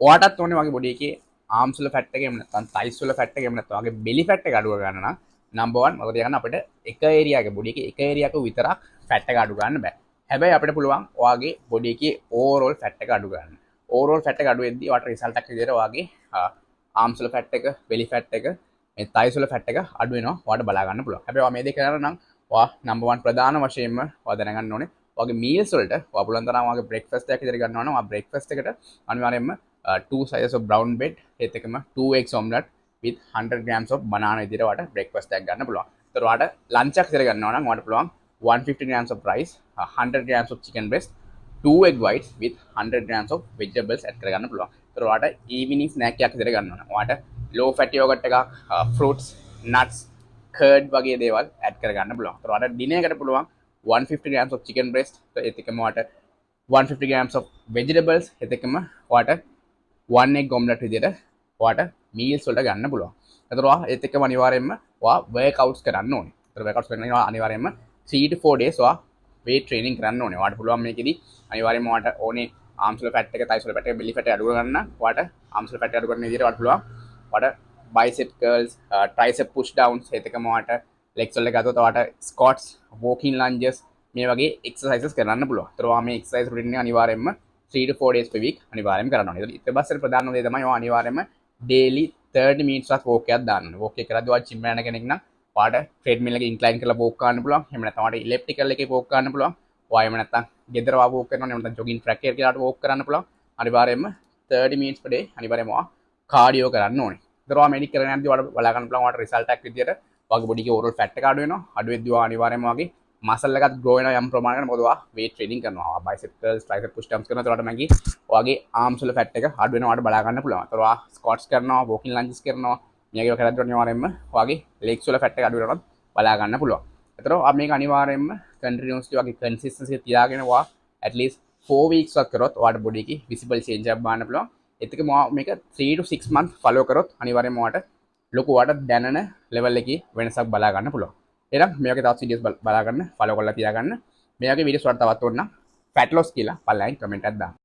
ඔයාටත් ඕනේ වගේ බොඩි එකේ ආම්ස් වල ෆැට් එක එහෙම නැත්නම් තයිස් වල ෆැට් එක එහෙම නැත්නම් වගේ බෙලි ෆැට් එක අඩු කරගන්න නම් නම්බර් 1 මොකද යන්න අපිට එක ඒරියා එක බොඩි එකේ එක ඒරියාක විතරක් ෆැට් එක අඩු කරන්න බෑ. හැබැයි අපිට පුළුවන් ඔයාගේ බොඩි එකේ ඕවරෝල් ෆැට් එක අඩු කරන්න. ඕවරෝල් ෆැට් එක අඩු වෙද්දී ඔයාට රිසල්ට් එකක් විදියට ඔයාගේ ආම්ස් වල ෆැට් එක, බෙලි ෆැට් එක, මේ තයිස් වල ෆැට් එක අඩු වෙනවා ඔයාට බලා ගන්න පුළුවන්. හැබැයි ඔයා මේ දෙක කරලා නම් ඔයා නම්බර් 1 ප්‍රධාන වශයෙන්ම ඔයා දැනගන්න ඕනේ ඔයාගේ මීල්ස් වලට ඔයා පුළුවන් තරම් ඔයාගේ බ්‍රේක්ෆාස්ට් එකක් විතර ගන්නවා නම් ඔයා බ්‍රේක්ෆාස්ට් එකට අනිවාර්යයෙන්ම 2 sizes of brown bread ඒත් එකම 2 eggs omelette with 100 grams of banana විදියට ඔයාට බ්‍රේක්ෆාස්ට් එකක් ගන්න පුළුවන්. ඒතර ඔයාට ලන්ච් එකක් විතර ගන්නවා නම් ඔයාට පුළුවන් 150 grams of rice, 100 grams of chicken breast, 2 egg whites with 100 grams of vegetables add කරගන්න පුළුවන්. ඒතර ඔයාට evening snack එකක් විතර ගන්නවා නම් ඔයාට low fat yogurt එකක්, fruits, nuts, curd වගේ දේවල් add කරගන්න පුළුවන්. ඒතර ඔයාට dinner එකට පුළුවන් 150 grams of chicken breast, ඒත් එකම ඔයාට 150 grams of vegetables, ඒත් එකම ඔයාට 1 egg omelette විදියට ඔයාට meals වලට ගන්න පුළුවන්. ඒතර ඔයා ඒත් එක්කම අනිවාර්යයෙන්ම ඔයා workouts කරන්න ඕනේ. ඒතර workouts කරනවා අනිවාර්යයෙන්ම 3 to 4 days ඔයා weight training කරන්න ඕනේ. ඔයාට පුළුවන් මේකෙදි අනිවාර්යයෙන්ම ඔයාට ඕනේ arms වල fat එක, thighs වල fat එක, belly fat එක අඩු කරගන්න. ඔයාට arms වල fat එක අඩු කරන විදියට ඔයාට පුළුවන් ඔයාට bicep curls, tricep push downs, ඒත් එක්කම ඔයාට legs වල ගත්තොත් ඔයාට squats, walking lunges මේ වගේ exercises කරන්න පුළුවන්. ඒතර ඔයා මේ exercise routine එක අනිවාර්යයෙන්ම 3 to 4 days per week අනිවාර්යයෙන්ම කරන්න ඕනේ. ඊට පස්සේ ප්‍රධාන දේ තමයි ඔයා අනිවාර්යයෙන්ම daily 30 minutes වත් walk එකක් දාන්න ඕනේ. walk එක කරද්දී ඔයා gym යන කෙනෙක් නම් ඔයාට treadmill එකේ incline කරලා walk කරන්න පුළුවන්. එහෙම නැත්නම් ඔයාට elliptical එකේ walk කරන්න පුළුවන්. ඔයා එහෙම නැත්නම් ගෙදර වා walk කරනවා. එහෙම නැත්නම් jogging track එකේ කියලාට walk කරන්න පුළුවන්. අනිවාර්යයෙන්ම 30 minutes per day අනිවාර්යයෙන්ම ඔයා cardio කරන්න ඕනේ. ඒතර ඔයා medic කරගෙන යද්දී ඔයාට බලා ගන්න පුළුවන් ඔයාට result එකක් විදියට ඔයාගේ body එකේ overall fat එක අඩු වෙනවා. අඩු වෙද්දී ඔයා අනිවාර්යයෙන්ම ඔයාගේ muscle එකත් grow වෙනවා යම් ප්‍රමාණයකට. මොකද ඔයා weight training කරනවා. ඔයා bicep curls, tricep push downs කරනවා. ඒතකොට මගේ ඔයාගේ arms වල fat එක අඩු වෙනවා. ඔයාට බලා ගන්න පුළුවන්. ඒතකොට ඔයා squats කරනවා, walking lunges කරනවා. මේක කරද්දී අනිවාර්යයෙන්ම ඔයාගේ legs වල fat එක අඩු වෙනවත් බලා ගන්න පුළුවන්. ඒතකොට ඔයා මේක අනිවාර්යයෙන්ම continuously ඔයාගේ consistency එක තියාගෙන ඔයා at least 4 weeks වත් කරොත් ඔයාට body එකේ visible change එකක් බලන්න පුළුවන්. ඒත් එක මේක 3 to 6 months follow කරොත් අනිවාර්යයෙන්ම ඔයාට ලොකු ඔයාට දැනෙන level එකේ වෙනසක් බලා ගන්න පුළුවන්. එහෙනම් මේ වගේ තවත් වීඩියෝස් බලා ගන්න, follow කරලා තියාගන්න. මේ වගේ වීඩියෝස් වලට තවත් ඕන නම් fat loss කියලා පල්ලෙන් කමෙන්ට් එකක් දාන්න.